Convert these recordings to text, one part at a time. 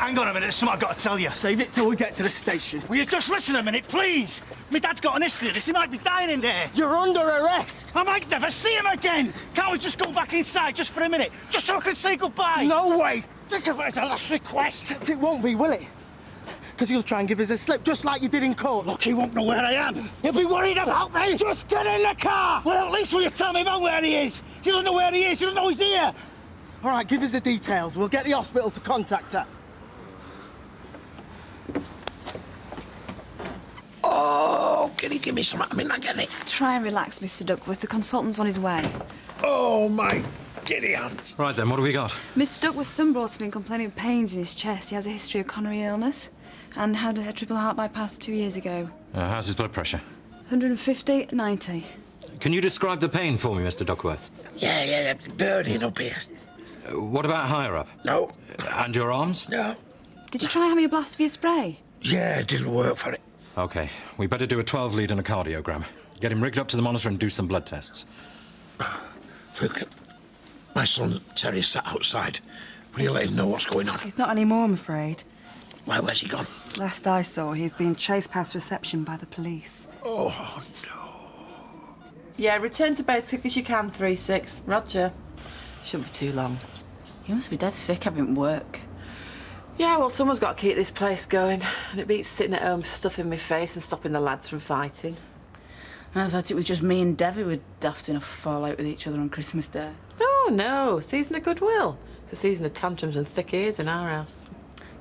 hang on a minute, there's something I've got to tell you. Save it till we get to the station. Will you just listen a minute, please? My dad's got an history of this. He might be dying in there. You're under arrest. I might never see him again. Can't we just go back inside just for a minute? Just so I can say goodbye? No way. Think of it as a last request. Except it won't be, will it? Because you'll try and give us a slip, just like you did in court. Look, he won't know where I am. He'll be worried about me. Just get in the car. Well, at least will you tell me man where he is? She doesn't know where he is. She doesn't know he's here. All right, give us the details. We'll get the hospital to contact her. Oh, can you give me some? I mean, I get it. Try and relax, Mr. Duckworth. The consultant's on his way. Oh, my giddy hands. Right then, what have we got? Mr. Duckworth's son brought him in complaining of pains in his chest. He has a history of coronary illness and had a triple heart bypass 2 years ago. How's his blood pressure? 150, 90. Can you describe the pain for me, Mr. Duckworth? Yeah, burning up here. What about higher up? No. And your arms? No. Did you try having a blast of your spray? Yeah, it didn't work for it. OK, we better do a 12-lead and a cardiogram. Get him rigged up to the monitor and do some blood tests. Look, my son Terry's sat outside. Will you let him know what's going on? He's not anymore, I'm afraid. Why, where's he gone? Last I saw, he was being chased past reception by the police. Oh, no. Yeah, return to bed as quick as you can, 3-6. Roger. Shouldn't be too long. You must be dead sick having work. Yeah, well, someone's got to keep this place going. And it beats sitting at home stuffing my face and stopping the lads from fighting. I thought it was just me and Dev who were daft enough to fall out with each other on Christmas Day. Oh, no. Season of goodwill. It's a season of tantrums and thick ears in our house.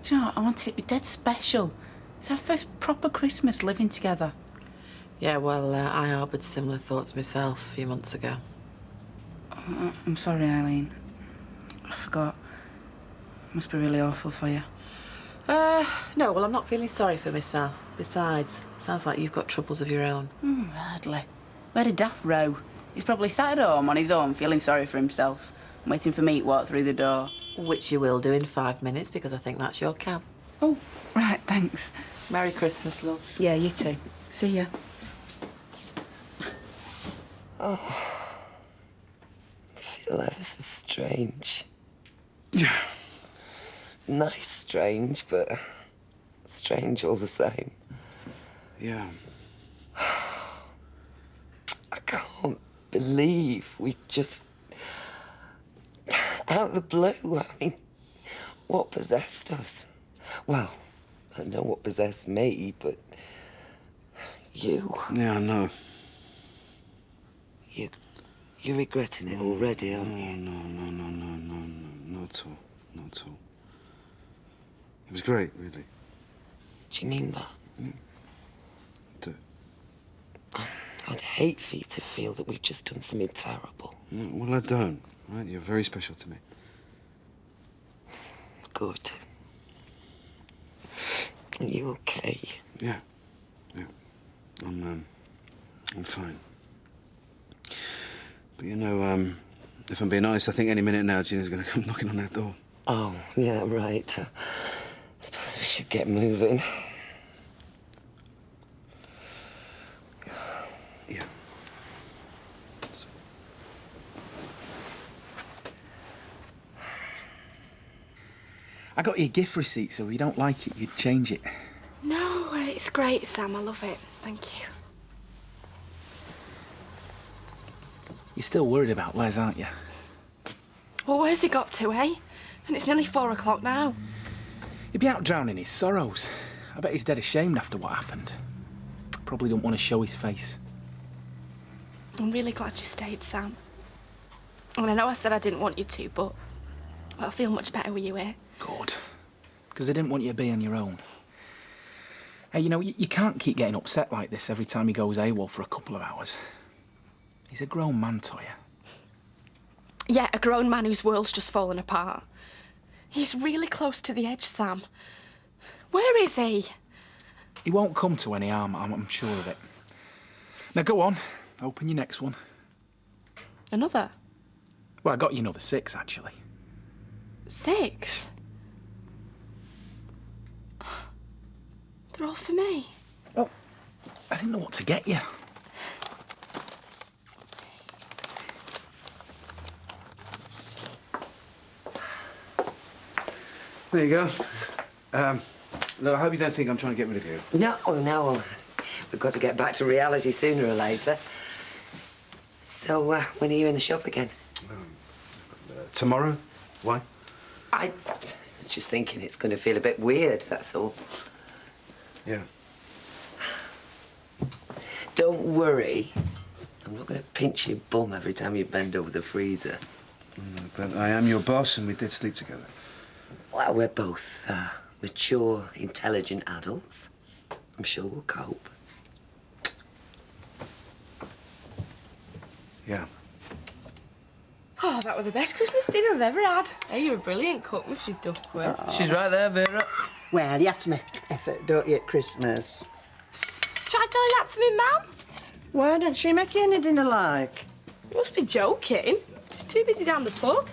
Do you know what? I wanted it to be dead special. It's our first proper Christmas living together. Yeah, well, I harboured similar thoughts myself a few months ago. I'm sorry, Eileen. I forgot. Must be really awful for you. No, well, I'm not feeling sorry for myself. Besides, sounds like you've got troubles of your own. Hardly. We had a daft row. He's probably sat at home on his own, feeling sorry for himself, waiting for me to walk through the door. Which you will do in 5 minutes, because I think that's your cab. Oh, right, thanks. Merry Christmas, love. Yeah, you too. See ya. Oh, I feel ever so strange. Yeah. Nice strange, but strange all the same. Yeah. I can't believe we just... out of the blue, I mean, what possessed us? Well, I know what possessed me, but... you... Yeah, I know. You're regretting it already, aren't you? No, not at all. Not at all. It was great, really. Do you mean that? I do. I'd hate for you to feel that we've just done something terrible. No, well, I don't, right? You're very special to me. Good. Are you okay? Yeah. I'm fine. But you know, if I'm being honest, I think any minute now Gina's gonna come knocking on that door. Oh, yeah, right. I suppose we should get moving. Yeah. I got you a gift receipt, so if you don't like it, you'd change it. No, it's great, Sam. I love it. Thank you. You're still worried about Les, aren't you? Well, where's he got to, eh? And it's nearly 4 o'clock now. He'd be out drowning his sorrows. I bet he's dead ashamed after what happened. Probably don't want to show his face. I'm really glad you stayed, Sam. And I know I said I didn't want you to, but I feel much better with you here. Good. Because I didn't want you to be on your own. Hey, you know, you can't keep getting upset like this every time he goes AWOL for a couple of hours. He's a grown man, Toyah. Yeah, a grown man whose world's just fallen apart. He's really close to the edge, Sam. Where is he? He won't come to any harm, I'm sure of it. Now, go on. Open your next one. Another? Well, I got you another 6, actually. 6? They're all for me. Well, I didn't know what to get you. There you go. Look, I hope you don't think I'm trying to get rid of you. No, no. We've got to get back to reality sooner or later. So, when are you in the shop again? Tomorrow? Why? I was just thinking it's going to feel a bit weird, that's all. Yeah. Don't worry. I'm not going to pinch your bum every time you bend over the freezer. But I am your boss and we did sleep together. Well, we're both mature, intelligent adults. I'm sure we'll cope. Yeah. Oh, that was the best Christmas dinner I've ever had. Hey, you're a brilliant cook, Mrs. Duckworth. She's right there, Vera. Well, you have to make effort, don't you, at Christmas? Try telling that to me, Mum. Why don't she make you any dinner like? You must be joking. She's too busy down the pub.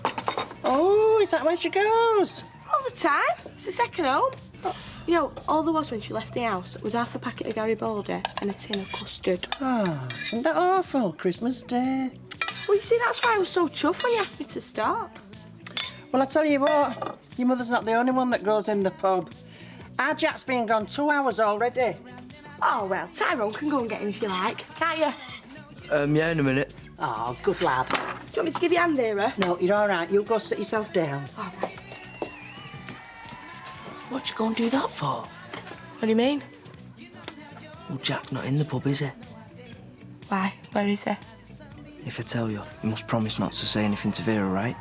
Oh, is that where she goes? All the time. It's the second home. You know, all there was when she left the house was half a packet of Garibaldi and a tin of custard. Oh, isn't that awful, Christmas Day? Well, you see, that's why I was so chuffed when you asked me to start. Well, I tell you what, your mother's not the only one that goes in the pub. Our Jack's been gone 2 hours already. Oh, well, Tyrone can go and get him if you like, can't you? Yeah, in a minute. Oh, good lad. Do you want me to give you a hand, Vera? No, you're all right. You go sit yourself down. All right. What'd you go and do that for? What do you mean? Well, Jack's not in the pub, is he? Why? Where is he? If I tell you, you must promise not to say anything to Vera, right?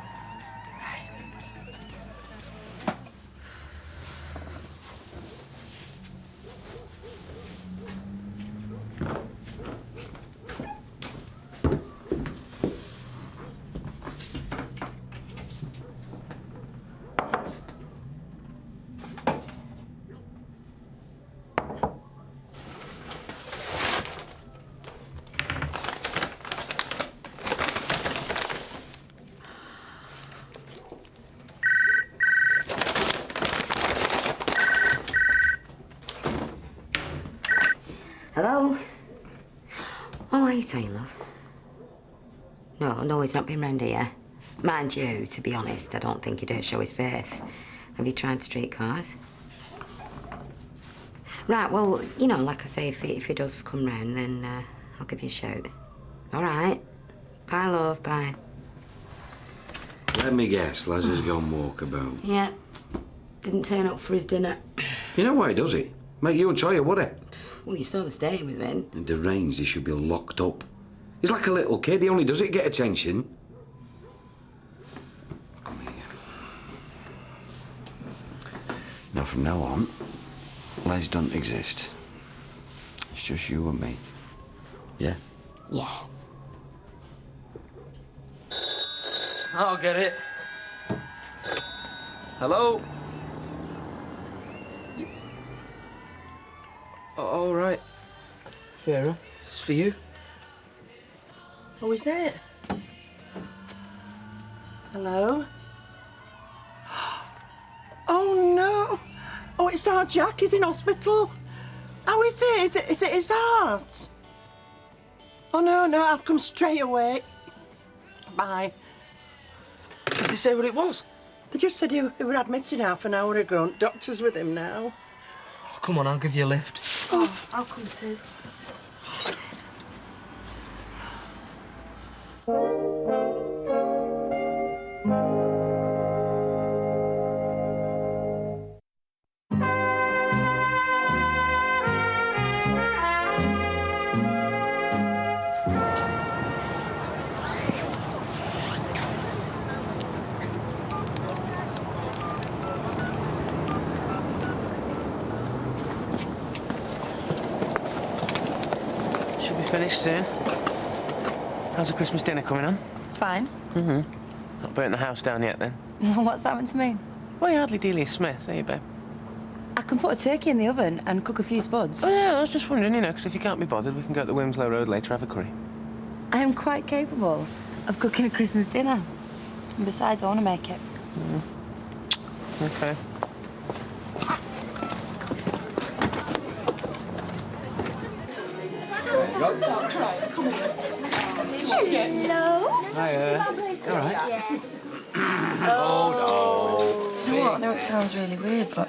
Hello? Oh, are you saying, love? No, he's not been round here. Mind you, to be honest, I don't think he dare show his face. Have you tried streetcars? Right, well, you know, like I say, if he does come round, then I'll give you a shout. All right. Bye, love, bye. Let me guess, Les has gone walkabout. Yeah. Didn't turn up for his dinner. You know why, does he? Make you enjoy it, would he? Well, you saw the state he was in. And deranged, he should be locked up. He's like a little kid, he only does it to get attention. Come here. Now, from now on, Les doesn't exist. It's just you and me. Yeah? Yeah. I'll get it. Hello? All right. Vera, it's for you. Oh, is it? Hello? Oh, no. Oh, it's our Jack. He's in hospital. How is it? Is it his heart? Oh, no, I'll come straight away. Bye. Did they say what it was? They just said he were admitted half an hour ago. Doctor's with him now. Oh, come on, I'll give you a lift. Oh, I'll come too. Should be finished soon. How's the Christmas dinner coming on? Fine. Mm-hmm. Not burnt the house down yet, then? What's that meant to mean? Well, you're hardly Delia Smith, are you, babe? I can put a turkey in the oven and cook a few spuds. Oh, yeah, I was just wondering, you know, because if you can't be bothered, we can go up the Winslow Road later, have a curry. I am quite capable of cooking a Christmas dinner. And besides, I want to make it. OK. Hello. Hi, all right. Oh, no. You know what? I know it sounds really weird, but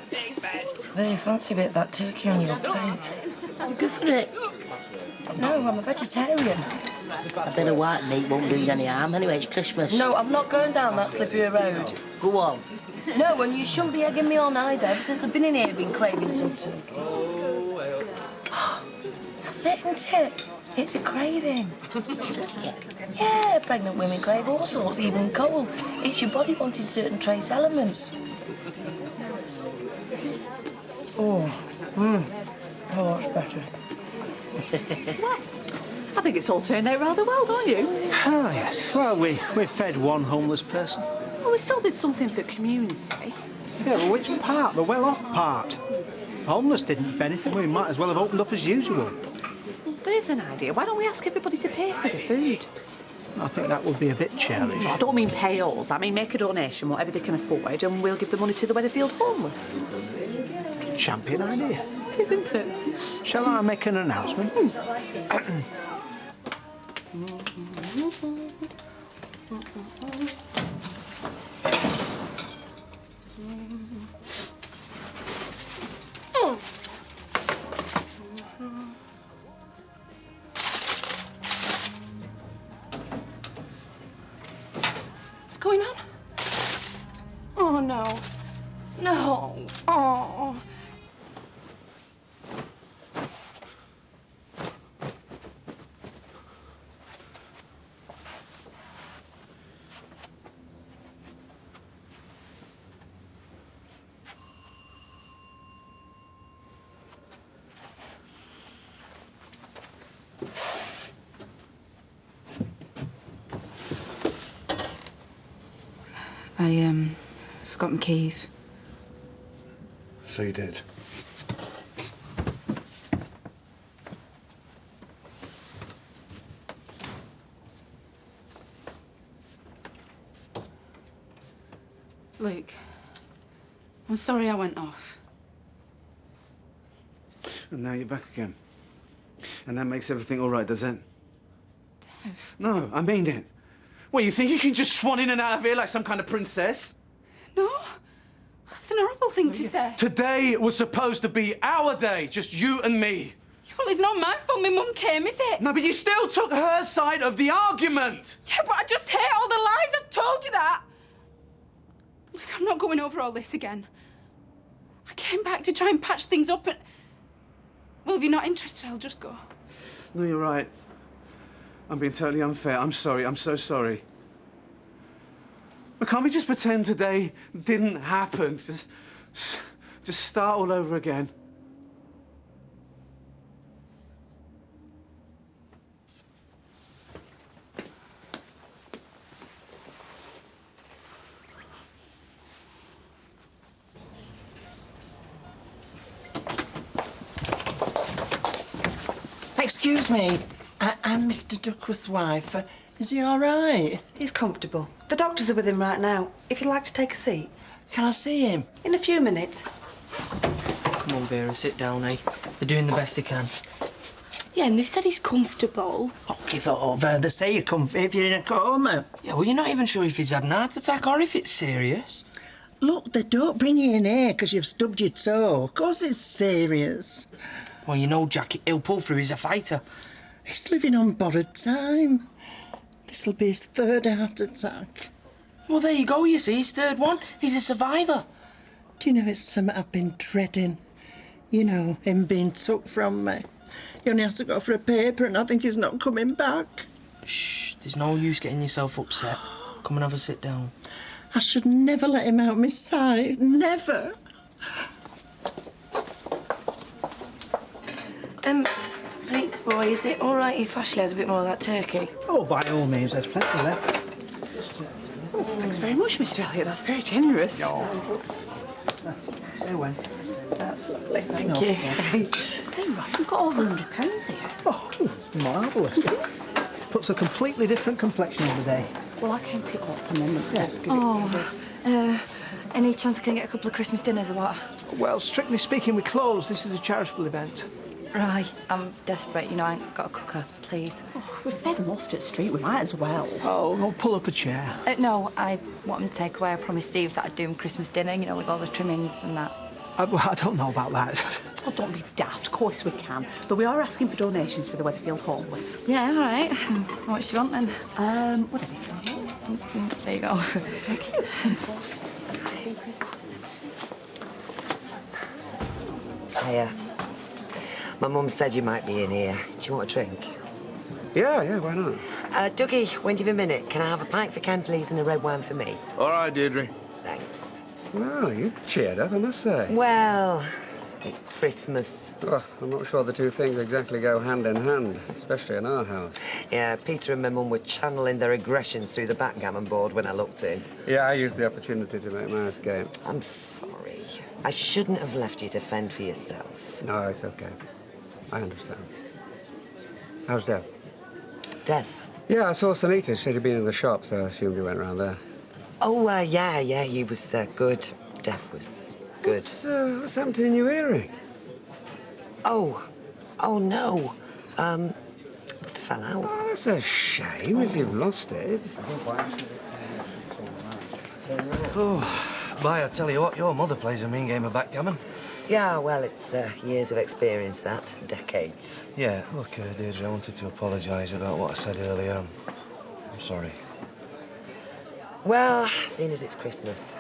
Really fancy a bit of that turkey on your plate. Go for it. No, I'm a vegetarian. A bit of white meat won't do you any harm. Anyway, it's Christmas. No, I'm not going down that slippery road. Go on. No, and you shouldn't be egging me on either. Ever since I've been in here, I've been craving some turkey. That's it, isn't it? It's a craving. Yeah, pregnant women crave all sorts, even coal. It's your body wanting certain trace elements. Oh, oh, it's better. I think it's all turned out rather well, don't you? Ah, yes. Well, we fed one homeless person. Well, we still did something for the community. Yeah, but which part? The well-off part. Homeless didn't benefit. We might as well have opened up as usual. There's an idea. Why don't we ask everybody to pay for the food? I think that would be a bit churlish. No, I don't mean pay us. I mean make a donation, whatever they can afford, and we'll give the money to the Weatherfield homeless. Champion idea. Isn't it? Shall I make an announcement? What's going on? Oh, no. No. Oh. I forgot my keys. So you did? Luke, I'm sorry I went off. And now you're back again. And that makes everything all right, does it? Dev. No, I mean it. What, you think you can just swan in and out of here like some kind of princess? No, that's an horrible thing to say. Today was supposed to be our day, just you and me. Well, it's not my fault my mum came, is it? No, but you still took her side of the argument. Yeah, but I just hate all the lies. I've told you that. Look, I'm not going over all this again. I came back to try and patch things up and... Well, if you're not interested, I'll just go. No, you're right. I'm being totally unfair. I'm sorry. I'm so sorry. But can't we just pretend today didn't happen? Just start all over again. Excuse me, I'm Mr. Duckworth's wife. Is he all right? He's comfortable. The doctors are with him right now. If you'd like to take a seat. Can I see him? In a few minutes. Come on, Vera, sit down, eh? They're doing the best they can. Yeah, and they said he's comfortable. Oh, give it over. They say you're comfy if you're in a coma. Yeah, well, you're not even sure if he's had an heart attack or if it's serious. Look, they don't bring you in here because you've stubbed your toe. Of course it's serious. Well, you know, Jack, he'll pull through. He's a fighter. He's living on borrowed time. This'll be his third heart attack. Well, there you go, you see, his third one. He's a survivor. Do you know it's something I've been dreading? You know, him being took from me. He only has to go for a paper and I think he's not coming back. Shh, there's no use getting yourself upset. Come and have a sit down. I should never let him out my sight. Never. Please, boy, is it all right if Ashley has a bit more of that turkey? Oh, by all means, there's plenty left. Oh, thanks very much, Mr. Elliot. That's very generous. Say when. That's lovely. Thank you. Hey, right, we've got over £100 here. Oh, it's marvellous. Puts a completely different complexion on the day. Well, I count it up and then... Oh, any chance I can get a couple of Christmas dinners or what? Well, strictly speaking, we close. This is a charitable event. Right, I'm desperate, you know, I ain't got a cooker, please. Oh, we've fed Mustard Street, we might as well. Oh, go pull up a chair. No, I want him to take away. I promised Steve that I'd do him Christmas dinner, you know, with all the trimmings and that. Well, I don't know about that. Oh, don't be daft. Of course we can. But we are asking for donations for the Weatherfield homeless. Yeah, all right. How much do you want then? Whatever you want. There you go. Thank you. Hiya. My mum said you might be in here. Do you want a drink? Yeah, why not? Dougie, when do you have a minute? Can I have a pint for Ken, please, and a red wine for me? All right, Deirdre. Thanks. Well, you've cheered up, I must say. Well, it's Christmas. Oh, I'm not sure the two things exactly go hand in hand, especially in our house. Yeah, Peter and my mum were channeling their aggressions through the backgammon board when I looked in. Yeah, I used the opportunity to make my escape. I'm sorry. I shouldn't have left you to fend for yourself. No, it's okay. I understand. How's Dev? Dev? Yeah, I saw Sanita. She said he'd been in the shop, so I assumed he went round there. Oh, yeah, he was good. Dev was good. What's happened to your new earring? Oh no. Must have fell out. Oh, that's a shame if you've lost it. Oh, Bye, I tell you what, your mother plays a mean game of backgammon. Yeah, well, it's years of experience, that. Decades. Yeah, look, Deirdre, I wanted to apologise about what I said earlier. I'm sorry. Well, seeing as it's Christmas,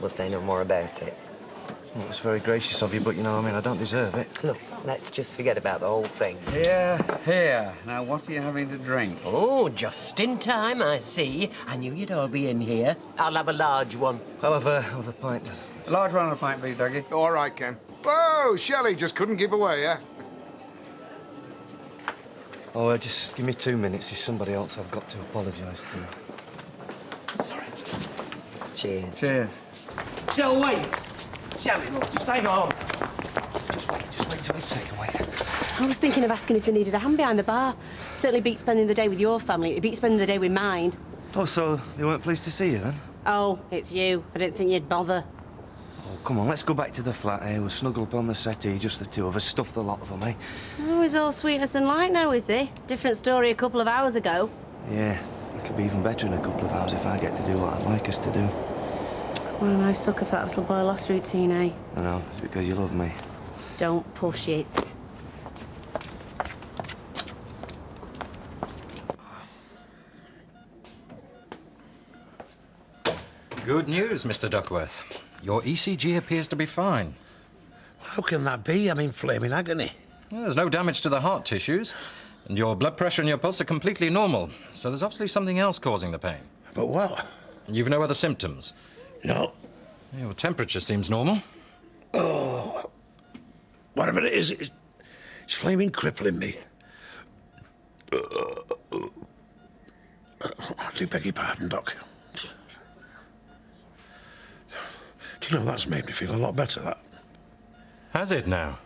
we'll say no more about it. Well, it's very gracious of you, but, you know, I don't deserve it. Look, let's just forget about the whole thing. Here. Now, what are you having to drink? Oh, just in time, I see. I knew you'd all be in here. I'll have a large one. I'll have a pint. A large one and a pint, please, Dougie. All right, Ken. Whoa, Shelley just couldn't give away, yeah? Oh, just give me 2 minutes. There's somebody else I've got to apologise to. Sorry. Cheers. Cheers. So, wait. Shelley, look, just hang on. Just wait a second, wait. I was thinking of asking if they needed a hand behind the bar. Certainly beats spending the day with your family. It beats spending the day with mine. Oh, so they weren't pleased to see you, then? Oh, it's you. I didn't think you'd bother. Oh, come on, let's go back to the flat, eh? We'll snuggle up on the settee, just the two of us, stuff the lot of them, eh? Oh, he's all sweetness and light now, is he? Different story a couple of hours ago. Yeah, it'll be even better in a couple of hours if I get to do what I'd like us to do. What a nice sucker for that little boy lost routine, eh? I know, it's because you love me. Don't push it. Good news, Mr. Duckworth. Your ECG appears to be fine. How can that be? I'm in flaming agony. Well, there's no damage to the heart tissues, and your blood pressure and your pulse are completely normal, so there's obviously something else causing the pain. But what? You've no other symptoms? No. Your temperature seems normal. Oh, whatever it is, it's flaming crippling me. I do beg your pardon, Doc. Do you know, that's made me feel a lot better, that. Has it now?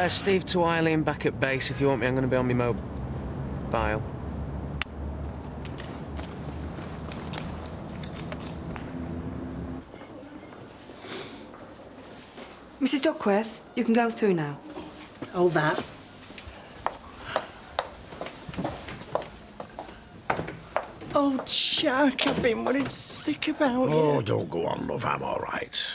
Steve to Eileen back at base. If you want me, I'm going to be on my mobile. Mrs. Duckworth, you can go through now. Oh, that. Oh, Jack, I've been worried sick about you. Oh, don't go on, love. I'm all right.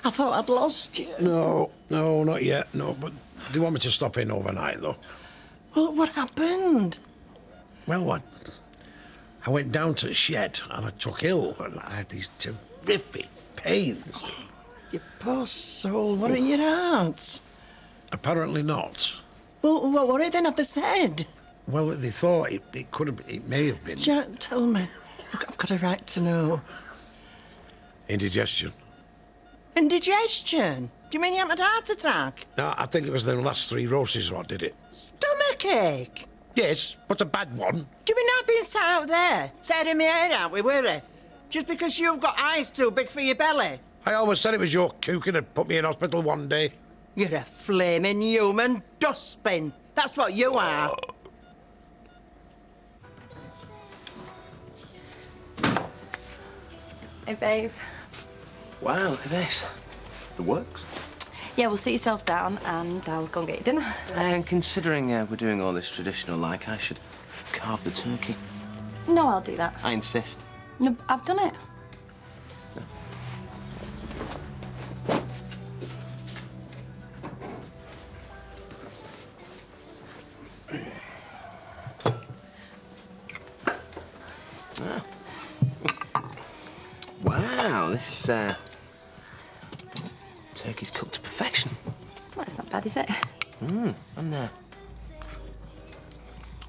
I thought I'd lost you. No, not yet, no. But do you want me to stop in overnight, though? Well, what happened? Well, I went down to the shed and I took ill and I had these terrific pains. You poor soul. What are your hearts? Apparently not. Well, what were it then? Have they said? Well, they thought it could have, it may have been. Jack, tell me. Look, I've got a right to know. Indigestion. Indigestion? Do you mean you had a heart attack? No, I think it was the last 3 roses what did it. Stomachache? Yes, but a bad one. Do you mean I've been sat out there, tearing my hair out with worry? Just because you've got eyes too big for your belly? I always said it was your cooking that put me in hospital one day. You're a flaming human dustbin. That's what you are. Hey, babe. Wow, look at this. The works. Yeah, well, sit yourself down and I'll go and get you dinner. And considering we're doing all this traditional like, I should carve the turkey. No, I'll do that. I insist. No, I've done it. Ah. Wow, this turkey's cooked to perfection. Well, it's not bad, is it? And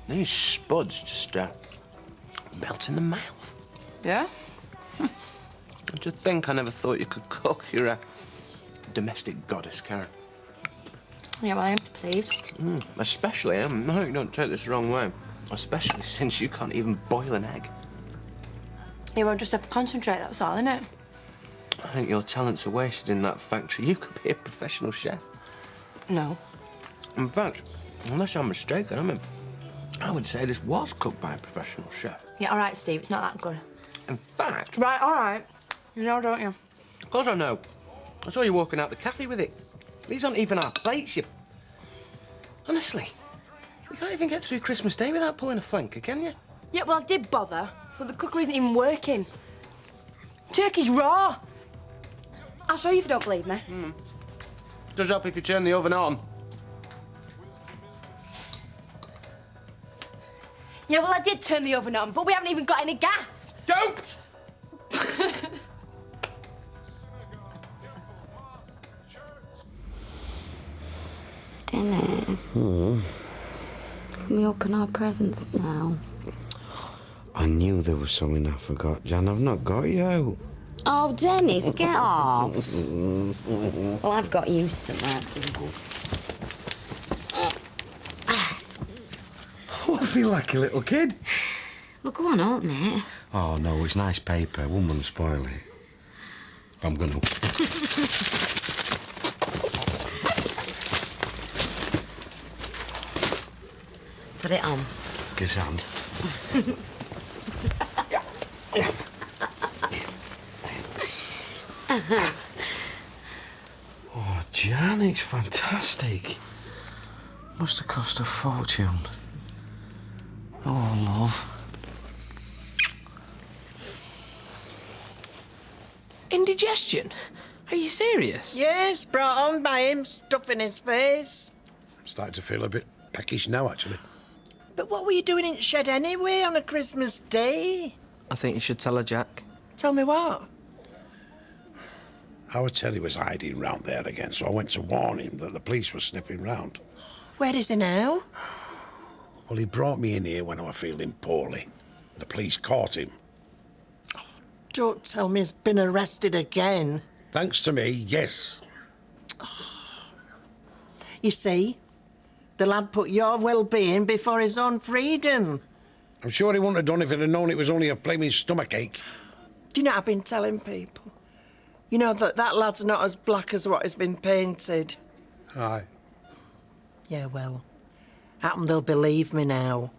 these spuds just melt in the mouth. Yeah? To think I never thought you could cook. You're a domestic goddess, Karen. Yeah, well, I am to please. Especially, I hope you don't take this the wrong way, especially since you can't even boil an egg. You won't just have to concentrate, that's all, innit? I think your talents are wasted in that factory. You could be a professional chef. No. In fact, unless I'm mistaken, I would say this was cooked by a professional chef. Yeah, all right, Steve, it's not that good. In fact... Right, all right. You know, don't you? Of course I know. I saw you walking out the cafe with it. These aren't even our plates, you... Honestly, you can't even get through Christmas Day without pulling a flanker, can you? Yeah, well, I did bother, but the cooker isn't even working. Turkey's raw. I'll show you if you don't believe me. Does help if you turn the oven on. Yeah, well, I did turn the oven on, but we haven't even got any gas. Don't! Dennis. Can we open our presents now? I knew there was something I forgot, Jan. I've not got you. Oh, Dennis, get off. Well, I've got you something. Oh, I feel like a little kid. Well, go on, open it. Oh, no, it's nice paper. One wouldn't spoil it. I'm gonna. Put it on. Kiss hand. Oh, Jan, it's fantastic. Must have cost a fortune. Oh, love. Indigestion? Are you serious? Yes, brought on by him stuffing his face. I'm starting to feel a bit peckish now, actually. But what were you doing in the shed anyway on a Christmas Day? I think you should tell her, Jack. Tell me what? Our Terry was hiding round there again, so I went to warn him that the police were sniffing round. Where is he now? Well, he brought me in here when I was feeling poorly. The police caught him. Don't tell me he's been arrested again. Thanks to me, yes. You see, the lad put your well-being before his own freedom. I'm sure he wouldn't have done if he'd have known it was only a flaming stomachache. Do you know what I've been telling people? You know that lad's not as black as what has been painted. Aye. Yeah, well, happen they'll believe me now.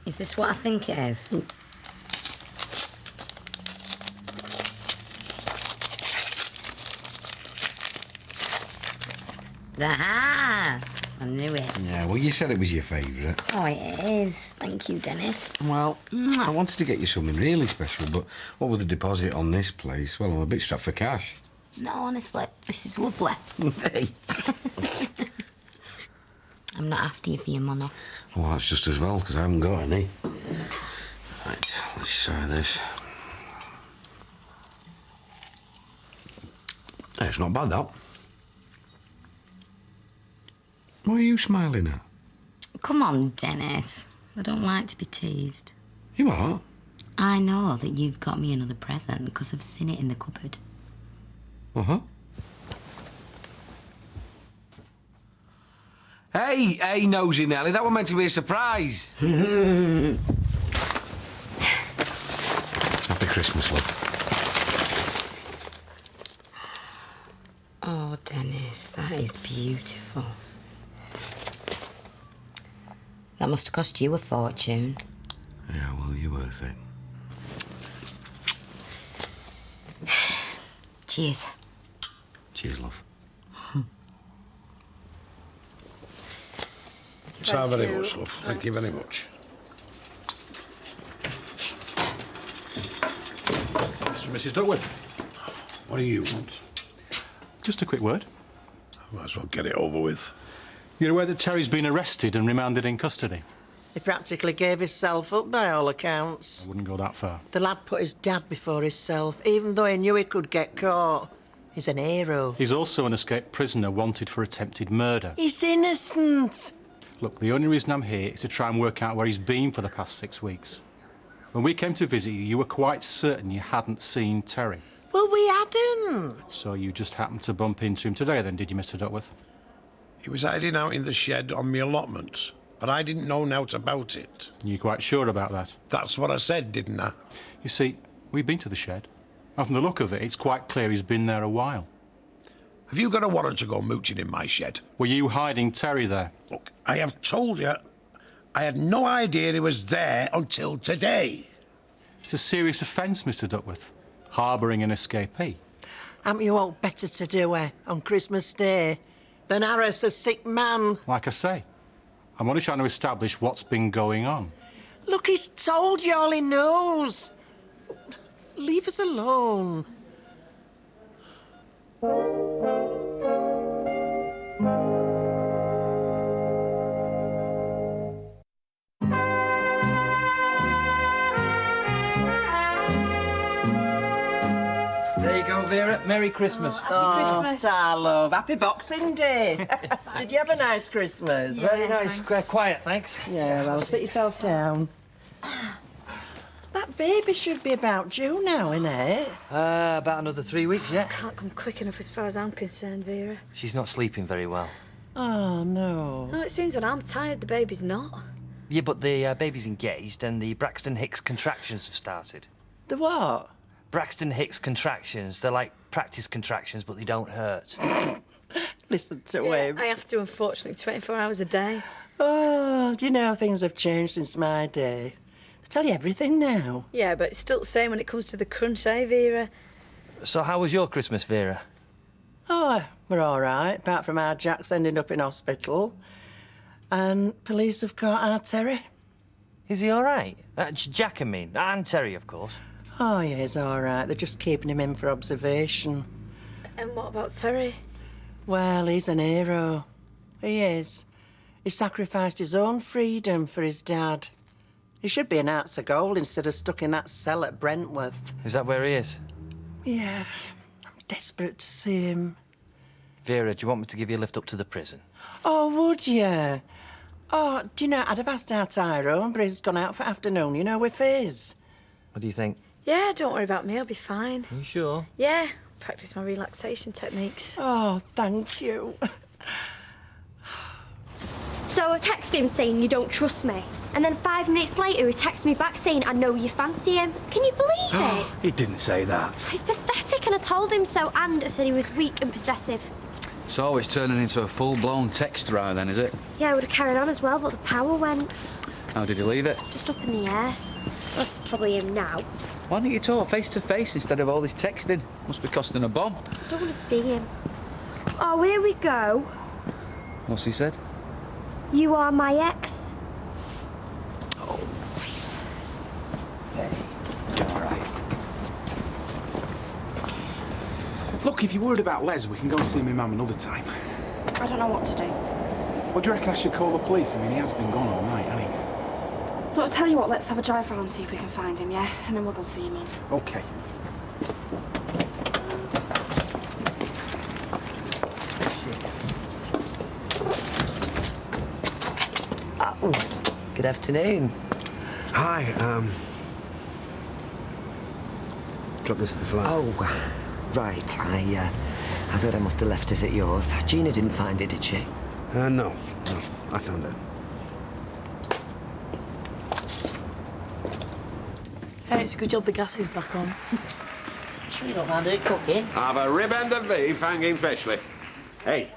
Is this what I think it is? Aha! I knew it. Yeah, well, you said it was your favourite. Oh, it is. Thank you, Dennis. Well, I wanted to get you something really special, but what with the deposit on this place? Well, I'm a bit strapped for cash. No, honestly, this is lovely. Hey. I'm not after you for your money. Well, that's just as well, because I haven't got any. Right, let's try this. Hey, it's not bad, that. What are you smiling at? Come on, Dennis. I don't like to be teased. You are? I know that you've got me another present because I've seen it in the cupboard. Uh-huh. Hey, nosy Nelly, that was meant to be a surprise. Happy Christmas, love. Oh, Dennis, that is beautiful. That must have cost you a fortune. Yeah, well, you're worth it. Cheers. Cheers, love. Thank you very much, love. Thank you very much. Mr. and Mrs. Duckworth. What do you want? Just a quick word. Might as well get it over with. You're aware that Terry's been arrested and remanded in custody? He practically gave himself up by all accounts. I wouldn't go that far. The lad put his dad before himself, even though he knew he could get caught. He's an hero. He's also an escaped prisoner wanted for attempted murder. He's innocent. Look, the only reason I'm here is to try and work out where he's been for the past 6 weeks. When we came to visit you, you were quite certain you hadn't seen Terry. Well, we hadn't. So you just happened to bump into him today then, did you, Mr. Duckworth? He was hiding out in the shed on me allotment, but I didn't know naught about it. You quite sure about that? That's what I said, didn't I? You see, we've been to the shed. And from the look of it, it's quite clear he's been there a while. Have you got a warrant to go mooching in my shed? Were you hiding Terry there? Look, I have told you, I had no idea he was there until today. It's a serious offence, Mr. Duckworth. Harbouring an escapee. Haven't you all better to do, on Christmas Day than harass a sick man? Like I say, I'm only trying to establish what's been going on. Look, he's told you all he knows. Leave us alone. There you go, Vera. Merry Christmas. Christmas. Oh, love. Happy Boxing Day. Did you have a nice Christmas? Very nice. Quiet, thanks. Yeah, well, sit yourself down. That baby should be about due now, innit? About another 3 weeks, yeah. Can't come quick enough as far as I'm concerned, Vera. She's not sleeping very well. Oh, no. Oh, it seems when I'm tired, the baby's not. Yeah, but the baby's engaged and the Braxton Hicks contractions have started. The what? Braxton Hicks contractions. They're like practice contractions, but they don't hurt. Listen to him. I have to, unfortunately, 24 hours a day. Oh, do you know how things have changed since my day? They tell you everything now. Yeah, but it's still the same when it comes to the crunch, eh, Vera? So how was your Christmas, Vera? Oh, we're all right, apart from our Jack's ending up in hospital. And police have caught our Terry. Is he all right? Jack, I mean. And Terry, of course. Oh, yeah, he's all right. They're just keeping him in for observation. And what about Terry? Well, he's an hero. He is. He sacrificed his own freedom for his dad. He should be an hearts of gold instead of stuck in that cell at Brentworth. Is that where he is? Yeah, I'm desperate to see him. Vera, do you want me to give you a lift up to the prison? Oh, would you? Oh, do you know, I'd have asked our Tyrone, but he's gone out for afternoon, you know, with Fizz. What do you think? Yeah, don't worry about me, I'll be fine. Are you sure? Yeah, practice my relaxation techniques. Oh, thank you. So I texted him saying you don't trust me. And then 5 minutes later, he texted me back saying I know you fancy him. Can you believe it? He didn't say that. He's pathetic and I told him so, and I said he was weak and possessive. So it's turning into a full-blown text drive then, is it? Yeah, I would have carried on as well, but the power went. How did you leave it? Just up in the air. That's probably him now. Why don't you talk face-to-face instead of all this texting? Must be costing a bomb. I don't want to see him. Oh, here we go. What's he said? You are my ex. Oh. Hey, all right. Look, if you're worried about Les, we can go and see my mum another time. I don't know what to do. What do you reckon I should call the police? I mean, he has been gone all night, hasn't he? Look, I'll tell you what, let's have a drive round and see if we can find him, yeah? And then we'll go see him, Mum. OK. Oh, good afternoon. Hi, drop this at the flat. Oh, right. I thought I must have left it at yours. Gina didn't find it, did she? No, I found it. Hey, it's a good job the gas is back on. Sure you don't mind it cooking? Have a rib end of beef, hanging specially. Hey.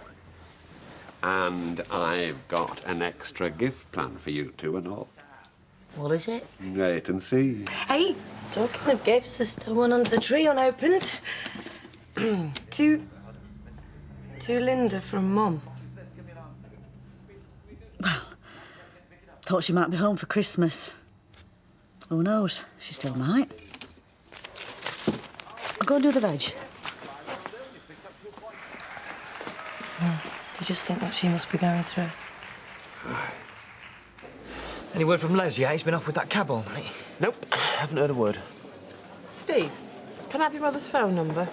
And I've got an extra gift plan for you two and all. What is it? Wait and see. Hey, talking of gifts, there's still one under the tree unopened. to Linda from Mum. Well, thought she might be home for Christmas. Who knows? She still might. I'll go and do the veg. You just think what she must be going through. Any word from Les yet? He's been off with that cab all night. Nope, haven't heard a word. Steve, can I have your mother's phone number?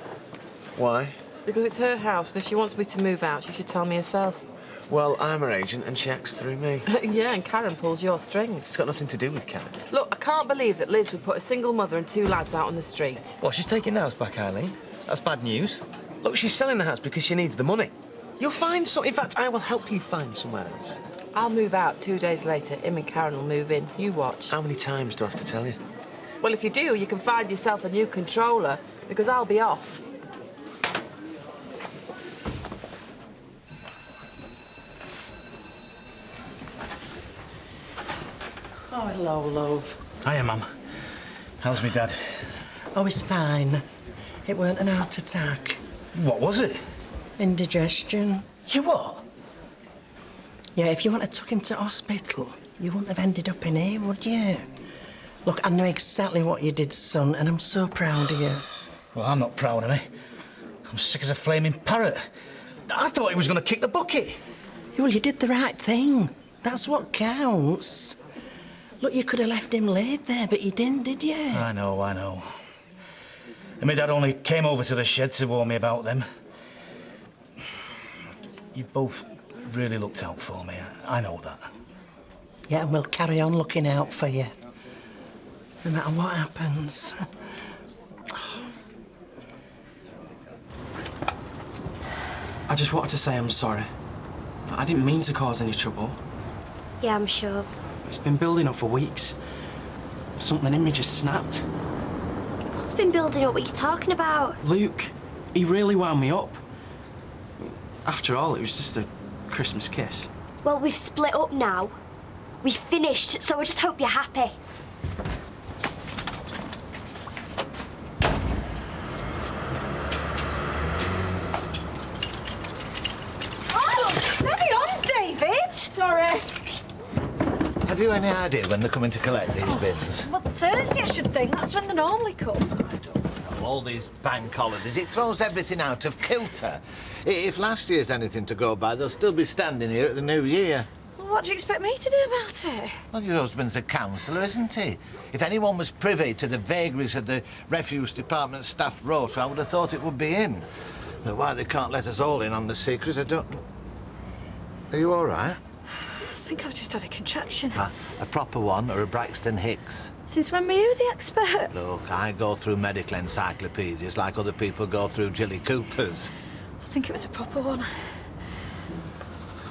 Why? Because it's her house, and if she wants me to move out, she should tell me herself. Well, I'm her agent and she acts through me. Yeah, and Karen pulls your strings. It's got nothing to do with Karen. Look, I can't believe that Liz would put a single mother and 2 lads out on the street. What, she's taking the house back, Eileen? That's bad news. Look, she's selling the house because she needs the money. You'll find so. In fact, I will help you find somewhere else. I'll move out 2 days later. Him and Karen will move in. You watch. How many times do I have to tell you? Well, if you do, you can find yourself a new controller, because I'll be off. Oh, hello, love. Hiya, Mum. How's me dad? Oh, he's fine. It weren't an heart attack. What was it? Indigestion. You what? Yeah, if you hadn't took him to hospital, you wouldn't have ended up in here, would you? Look, I know exactly what you did, son, and I'm so proud of you. Well, I'm not proud of me. I'm sick as a flaming parrot. I thought he was going to kick the bucket. Well, you did the right thing. That's what counts. Look, you could have left him laid there, but you didn't, did you? I know. And my dad only came over to the shed to warn me about them. You've both really looked out for me. I know that. Yeah, and we'll carry on looking out for you. No matter what happens. I just wanted to say I'm sorry. I didn't mean to cause any trouble. Yeah, I'm sure. It's been building up for weeks. Something in me just snapped. What's been building up? What are you talking about? Luke, he really wound me up. After all, it was just a Christmas kiss. Well, we've split up now. We've finished, so I just hope you're happy. Oh, steady on, David! Sorry. Have you any idea when they're coming to collect these bins? Well, Thursday, I should think. That's when they normally come. All these bank holidays, it throws everything out of kilter. If last year's anything to go by, they'll still be standing here at the new year. Well, what do you expect me to do about it? Well, your husband's a councillor, isn't he? If anyone was privy to the vagaries of the refuse department staff rota, I would have thought it would be him. But why they can't let us all in on the secret, I don't... Are you all right? I think I've just had a contraction. A proper one or a Braxton Hicks? Since when were you the expert? Look, I go through medical encyclopedias like other people go through Jilly Coopers. I think it was a proper one.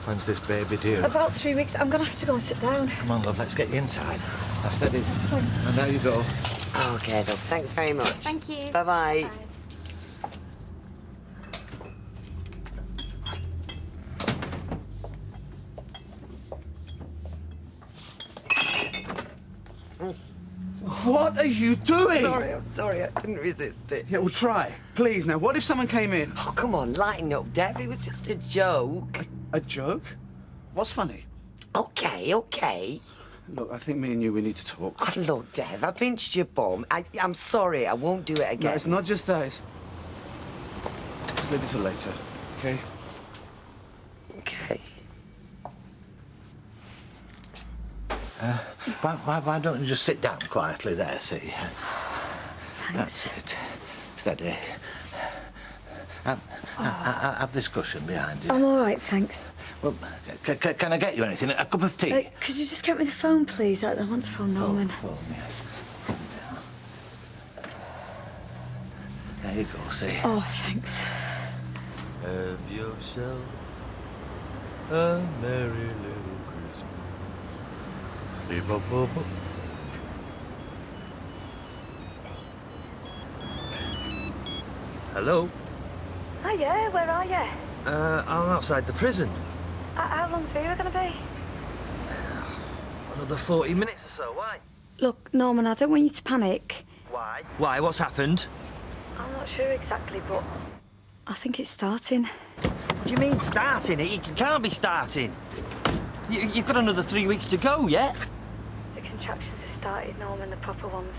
When's this baby due? About 3 weeks. I'm going to have to go and sit down. Come on, love, let's get you inside. Now, steady. Thanks. And now you go. OK, love, thanks very much. Thank you. Bye-bye. What are you doing? I'm sorry, I couldn't resist it. Yeah, well, try. Please, now, what if someone came in? Oh, come on, lighten up, Dev. It was just a joke. A joke? What's funny? OK. Look, I think me and you, we need to talk. Oh, look, Dev, I pinched your bum. I'm sorry, I won't do it again. No, it's not just that. Just leave it till later, OK? OK. Why don't you just sit down quietly there, see? Thanks. That's it. Steady. Have this cushion behind you. I'm all right, thanks. Well, can I get you anything? A cup of tea? Could you just get me the phone, please? I want to phone Norman. Phone, yes. There you go, see? Oh, thanks. Have yourself a merry little Christmas. Beep-a-boop-a. Hello? Hiya, where are you? I'm outside the prison. How long's Vera going to be? Another 40 minutes or so, why? Look, Norman, I don't want you to panic. Why? Why? What's happened? I'm not sure exactly, but I think it's starting. What do you mean, starting? It can't be starting. You've got another 3 weeks to go, yeah? The contractions have started, Norman, the proper ones.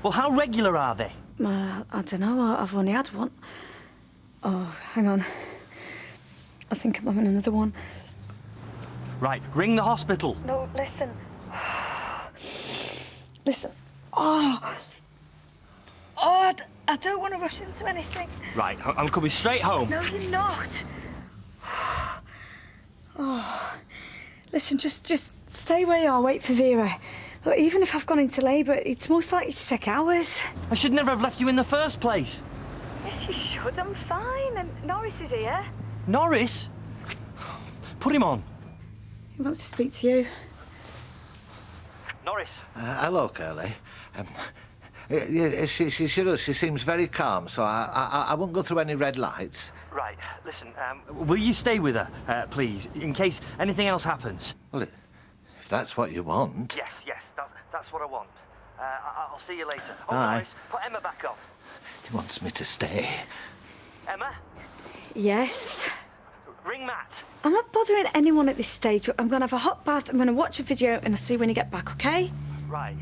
Well, how regular are they? I don't know, I've only had one. Oh, hang on. I think I'm having another one. Right, ring the hospital. No, listen. Listen. I don't want to rush into anything. Right, I'm coming straight home. No, you're not. Listen, just stay where you are, wait for Vera. Look, even if I've gone into labour, it's most likely to take hours. I should never have left you in the first place. Yes, you should. I'm fine. And Norris is here. Norris? Put him on. He wants to speak to you. Norris. Hello, Curly. Yeah, she does. She seems very calm, so I won't go through any red lights. Right, listen, will you stay with her, please, in case anything else happens? Well, if that's what you want. Yes, that's what I want. I'll see you later. Oh, Bye. Norris, put Emma back on. He wants me to stay. Emma? Yes? Ring Matt. I'm not bothering anyone at this stage. I'm going to have a hot bath, I'm going to watch a video, and I'll see you when you get back, OK? Right.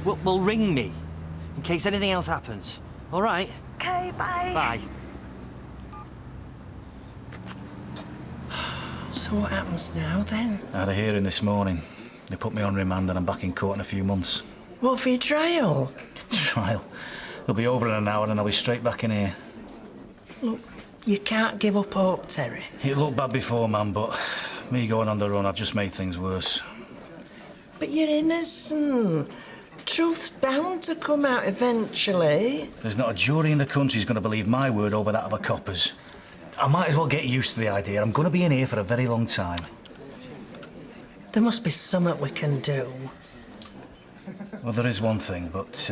Well, ring me, in case anything else happens. All right? OK, bye. Bye. So what happens now, then? I had a hearing this morning. They put me on remand and I'm back in court in a few months. What, for your trial? Trial? It'll be over in an hour and I'll be straight back in here. Look, you can't give up hope, Terry. It looked bad before, man, but me going on the run, I've just made things worse. But you're innocent. Truth's bound to come out eventually. There's not a jury in the country who's going to believe my word over that of a copper's. I might as well get used to the idea. I'm going to be in here for a very long time. There must be something we can do. Well, there is one thing, but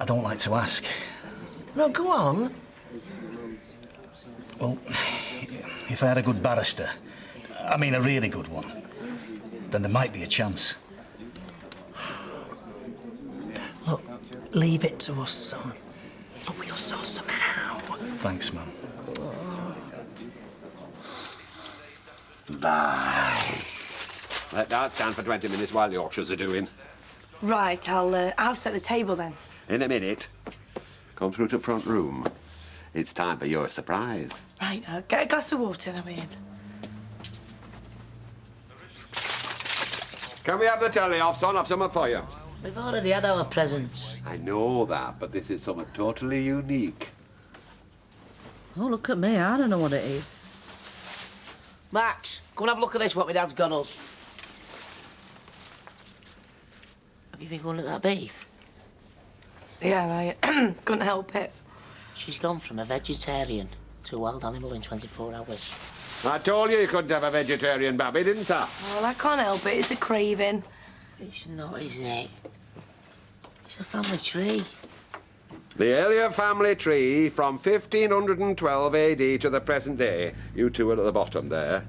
I don't like to ask. No, go on. Well, if I had a good barrister, I mean a really good one, then there might be a chance. Look, leave it to us, son. Look, we'll sort somehow. Thanks, man. Bye. Let that stand for 20 minutes while the Yorkshires are doing. Right, I'll set the table then. In a minute. Come through to front room. It's time for your surprise. Right, I'll get a glass of water then, Ian. Can we have the telly off, son? I've something for you. We've already had our presents. I know that, but this is something totally unique. Oh, look at me. I don't know what it is. Max, come and have a look at this, what my dad's got us. Have you been going to that beef? Yeah, I couldn't help it. She's gone from a vegetarian to a wild animal in 24 hours. I told you couldn't have a vegetarian babby, didn't I? Well, I can't help it. It's a craving. It's not, is it? It's a family tree. The earlier family tree from 1512 AD to the present day. You two are at the bottom there.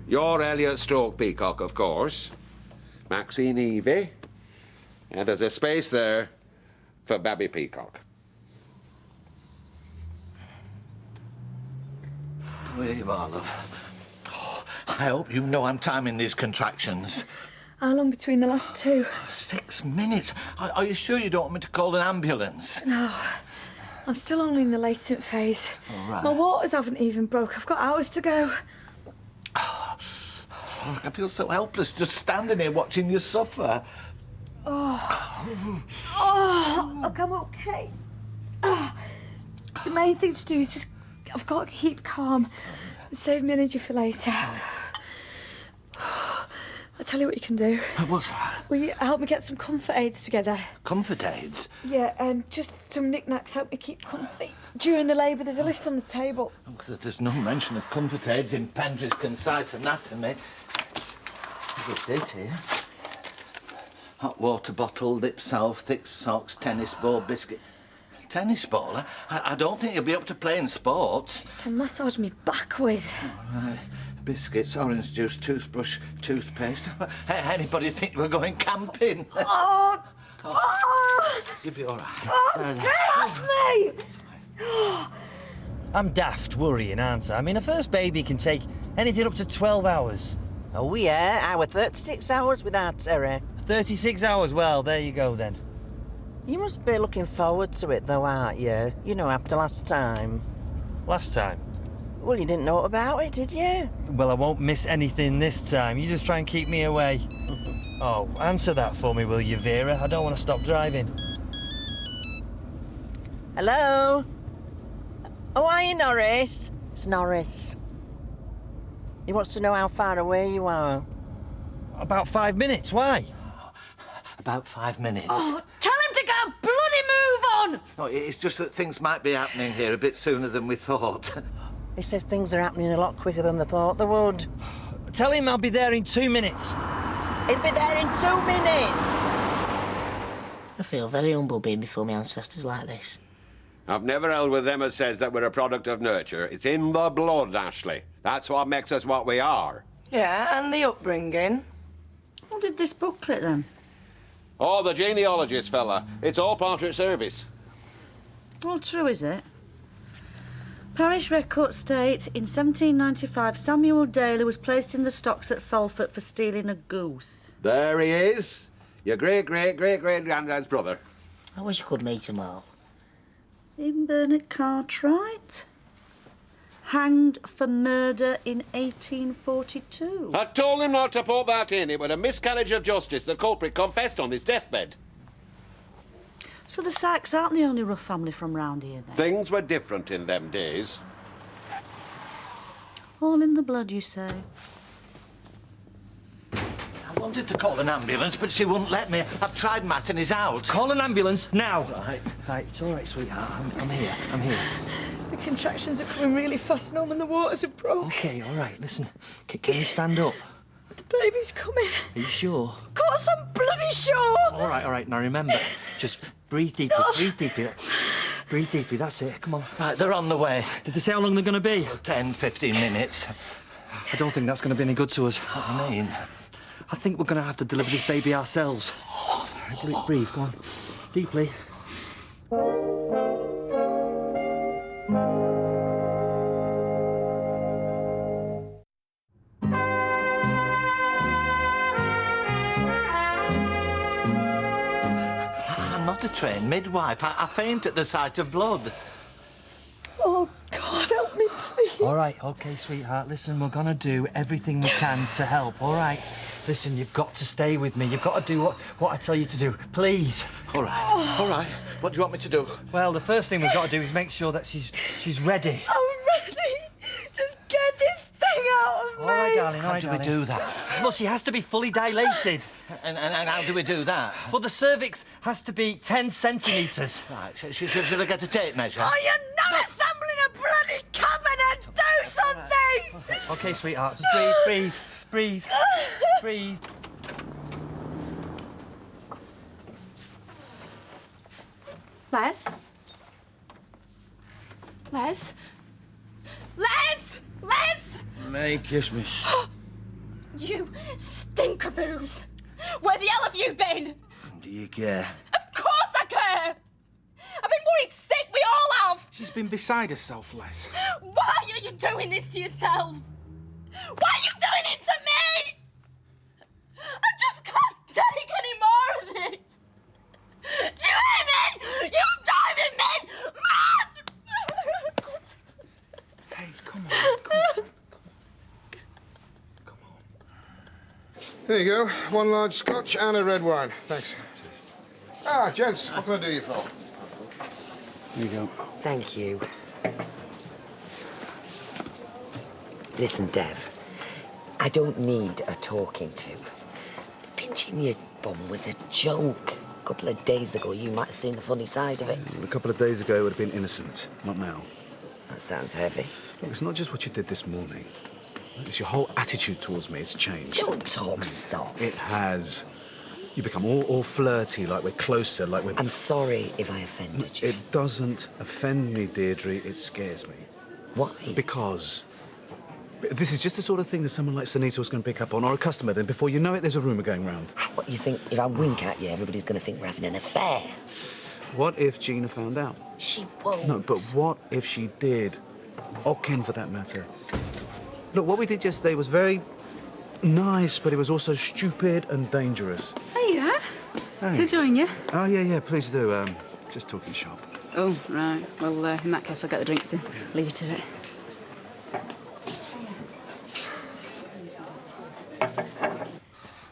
You're Elliot Stroke Peacock, of course. Maxine Evie. And there's a space there for Babby Peacock. Where you are, love. Oh, I hope you know I'm timing these contractions. How long between the last two? 6 minutes. Are you sure you don't want me to call an ambulance? No. I'm still only in the latent phase. All right. My waters haven't even broke. I've got hours to go. Oh, I feel so helpless just standing here watching you suffer. Look, I'm okay. The main thing to do is just... I've got to keep calm and save my energy for later. I'll tell you what you can do. What's that? Will you help me get some comfort aids together? Comfort aids? Yeah, and just some knickknacks help me keep comfy. During the labour, there's a list on the table. Oh, there's no mention of comfort aids in Pendry's concise anatomy. What's it here? Hot water bottle, lip salve, thick socks, tennis ball, biscuit. Tennis ball? I don't think you'll be up to playing sports. It's to massage me back with. Right. Biscuits, orange juice, toothbrush, toothpaste. Anybody think we're going camping? Oh! You'll be all right. Get off me! I'm daft worrying, aren't I? I mean, a first baby can take anything up to 12 hours. Oh, yeah, our 36 hours with our Terry. 36 hours? Well, there you go, then. You must be looking forward to it, though, aren't you? You know, after last time. Last time? Well, you didn't know about it, did you? Well, I won't miss anything this time. You just try and keep me away. Oh, answer that for me, will you, Vera? I don't want to stop driving. Hello? Oh, are you Norris? It's Norris. He wants to know how far away you are. About 5 minutes, why? About 5 minutes. Oh, tell him to go bloody move on! No, it's just that things might be happening here a bit sooner than we thought. They said things are happening a lot quicker than they thought they would. Tell him I'll be there in 2 minutes. He'll be there in 2 minutes. I feel very humble being before my ancestors like this. I've never held with them as says that we're a product of nurture. It's in the blood, Ashley. That's what makes us what we are. Yeah, and the upbringing. What did this booklet then? Oh, the genealogist fella. It's all part of service. All true, is it? Parish record states in 1795 Samuel Daly was placed in the stocks at Salford for stealing a goose. There he is. Your great-great-great-great-granddad's brother. I wish I could meet them all. Even Bernard Cartwright? Hanged for murder in 1842. I told him not to put that in. It was a miscarriage of justice. The culprit confessed on his deathbed. So the Sykes aren't the only rough family from round here, then? Things were different in them days. All in the blood, you say? I wanted to call an ambulance, but she wouldn't let me. I've tried Matt and he's out. Call an ambulance now. Right, it's all right, sweetheart. I'm here. The contractions are coming really fast, Norm, and the waters are broke. Okay, all right. Listen, can you stand up? The baby's coming. Are you sure? Of course I'm bloody sure. All right. Now remember, just breathe deeply. Breathe deeply. That's it. Come on. Right, they're on the way. Did they say how long they're going to be? 10, 15 minutes. I don't think that's going to be any good to us. What do you mean? I think we're going to have to deliver this baby ourselves. Breathe, go on. Deeply. I'm not a trained midwife. I faint at the sight of blood. Oh, God, help me, please. All right, OK, sweetheart. Listen, we're going to do everything we can to help, all right? Listen, you've got to stay with me. You've got to do what I tell you to do. Please. All right. What do you want me to do? Well, the first thing we've got to do is make sure that she's ready. I'm ready. Just get this thing out of me. All right, darling. How do we do that? Well, she has to be fully dilated. And how do we do that? Well, the cervix has to be 10 centimetres. Right, should I get a tape measure? Are you not assembling a bloody cabinet? Do something! OK, sweetheart, just breathe. Les? May Christmas. You stinkaboos! Where the hell have you been? Do you care? Of course I care! I've been worried sick, we all have! She's been beside herself, Les. Why are you doing this to yourself? Why are you doing it to me? I just can't take any more of it! Do you hear me? You're driving me mad! Hey, come on. There you go. One large scotch and a red wine. Thanks. Ah, gents, what can I do you for? Here you go. Thank you. Listen, Dev, I don't need a talking to. Pinching your bum was a joke. A couple of days ago, you might have seen the funny side of it. A couple of days ago, it would have been innocent. Not now. That sounds heavy. Look, it's not just what you did this morning. It's your whole attitude towards me. It's changed. Don't talk soft. It has. You become all flirty, like we're closer, like we're... I'm sorry if I offended you. It doesn't offend me, Deirdre. It scares me. Why? Because this is just the sort of thing that someone like Sanita was going to pick up on, or a customer. Then before you know it, there's a rumour going round. What, you think if I wink at you, everybody's going to think we're having an affair? What if Gina found out? She won't. No, but what if she did? Or Ken, for that matter. Look, what we did yesterday was very nice, but it was also stupid and dangerous. Hey, yeah? Hey. Can I join you? Oh, yeah, please do. Just talking shop. Oh, right. Well, in that case, I'll get the drinks in. Leave you to it.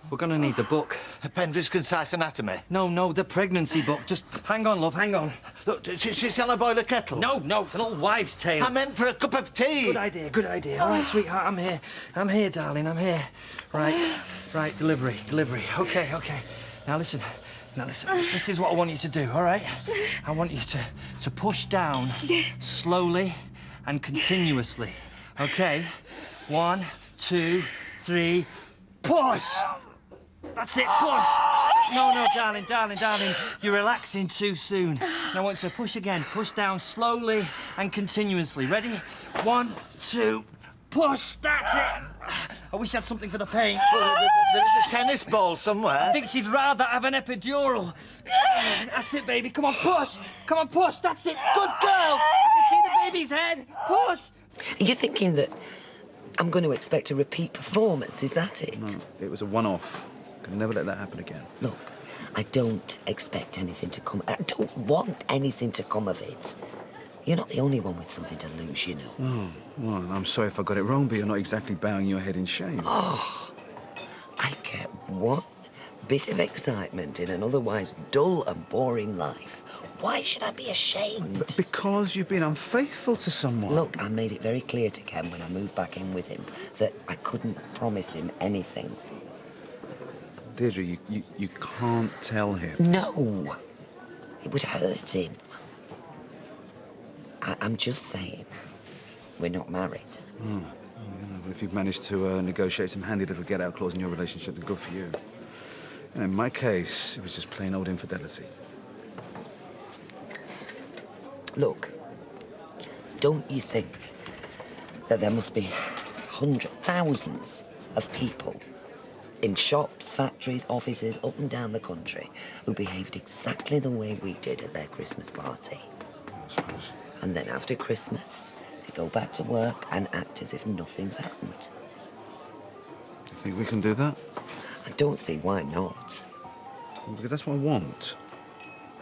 We're gonna need the book. Pendry's Concise Anatomy? No, the pregnancy book. Just hang on, love, hang on. Look, shall I boil a kettle? No, it's an old wives' tale. I meant for a cup of tea. Good idea. All right, sweetheart, I'm here, darling, I'm here. Right, delivery. Okay. Now listen. This is what I want you to do, all right? I want you to push down slowly and continuously. Okay? 1, 2, 3, push! That's it, push! No, darling. You're relaxing too soon. Now I want you to push again. Push down slowly and continuously. Ready? 1, 2, push! That's it! I wish I had something for the pain. Well, there is a tennis ball somewhere. I think she'd rather have an epidural. That's it, baby. Come on, push! That's it. Good girl! I can see the baby's head. Push! Are you thinking that I'm going to expect a repeat performance? Is that it? No, it was a one-off. Can never let that happen again. Look, I don't expect anything to come... I don't want anything to come of it. You're not the only one with something to lose, you know. Oh, well, I'm sorry if I got it wrong, but you're not exactly bowing your head in shame. Oh, I get one bit of excitement in an otherwise dull and boring life. Why should I be ashamed? Because you've been unfaithful to someone. Look, I made it very clear to Ken when I moved back in with him that I couldn't promise him anything. Deirdre, you can't tell him. No, it would hurt him. I'm just saying, we're not married. If you've managed to negotiate some handy little get-out clause in your relationship, then good for you. And in my case, it was just plain old infidelity. Look, don't you think that there must be thousands of people in shops, factories, offices, up and down the country who behaved exactly the way we did at their Christmas party? I suppose. And then after Christmas, they go back to work and act as if nothing's happened. You think we can do that? I don't see why not. Because that's what I want.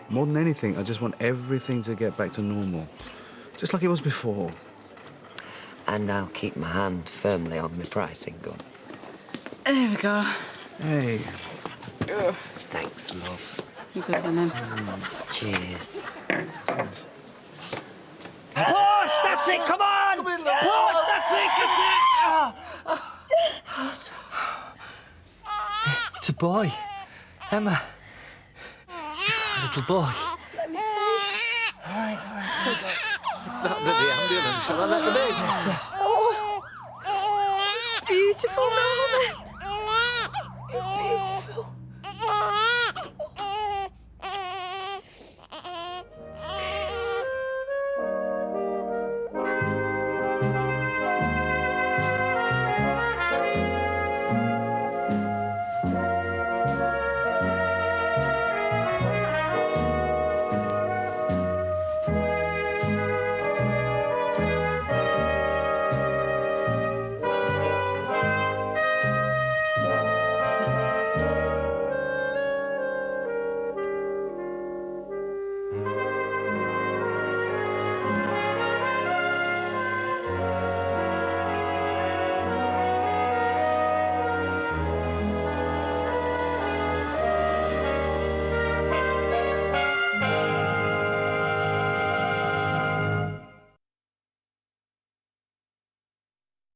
More than anything, I just want everything to get back to normal. Just like it was before. And I'll keep my hand firmly on my pricing gun. There we go. Hey. Thanks, love. You good, then? Cheers. Push! That's it! Come on! Push! That's it! It's a boy. Emma. Little boy. Let me see. All right. Not at the ambulance. Shall I let them in? Oh, it's beautiful, Norman. It's beautiful.